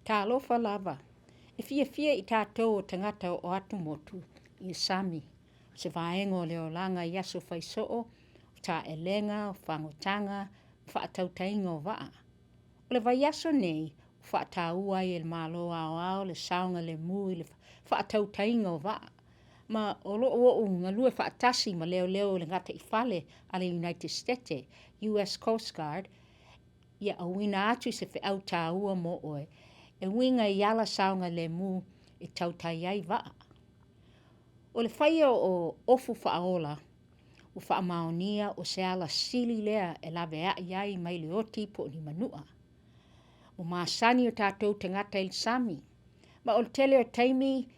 Tā alofa lava. E fia I tātou o tangata o atu motu I Sami. Se vaenga o leo langa I aso whaisoo, tā elenga, o whangotanga, whaatautainga o waa. O le vai aso nei, whaataua I le malo ao le saunga le mui, le whaatautainga o waa. Ma o loo ngalue whaatasi ma leo le ngata I whale a le United States, US Coast Guard, ia awina atu se whi au tāua mo oe. E winga I ala saunga le mu I tautai ai waa. O le whaia o ofu whaola, o whaamaonia o se ala sili lea e lawe a iai mai le oti po ni manua. O maasani o tātou tangata Il Sami. Ma o le tele o taimi,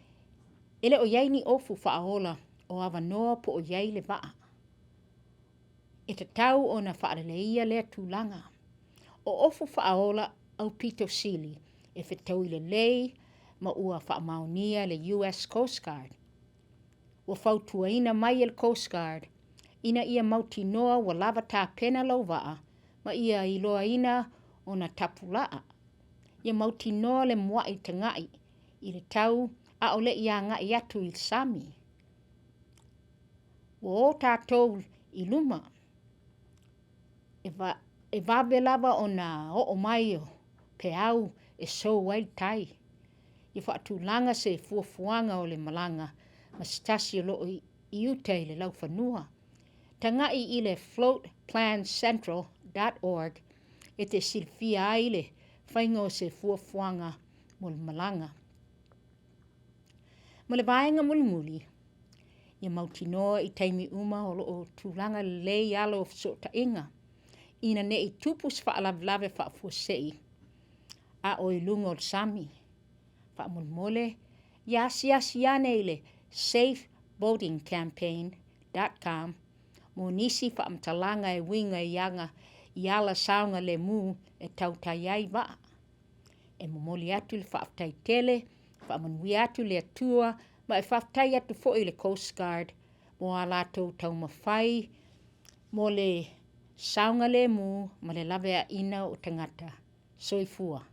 ele o iai ni ofu whaola o awanoa po o iai le waa. E te tau o na whaareleia lea tūlanga. O ofu whaola au pito sili, e whetau I le lei, ma ua whaamaonia le US Coast Guard. Wa fautua ina mai el Coast Guard, ina ia mauti noa wa lava tā pena lau waa, ma ia iloa ina o na tapulaa. Ia mauti noa le mua I te ngai, I le tau a ole ia ngai atu Il Sami. Wa o tātou I luma, e vawe lava o na o mai o pe au e so wai tai. Ia whaatulanga se fuafuanga o le malanga, ma stasi o loo I utei le lau whanua. Tangai I le floatplancentral.org e te silfia ai le whaingo se fuafuanga mo le malanga. Ma le vaenga muli, ia mautinoa I taimi uma o loo tūlanga lei alo so ta inga. Ina ne I tupus whaalavlave whaafuasei, a o I lunga o le Sami. Whaamulmole, yasi ane le safevotingcampaign.com, mo nisi whaamtalanga e winga I anga I ala saunga le mu e tautai ai waa. E momoli atu le whaaftai tele, whaamanui atu le atua, ma e whaaftai atu fo I le Coast Guard, mo a lato taumawhai, mo le saunga le mu, ma le lawe a ina o tangata. Soifua.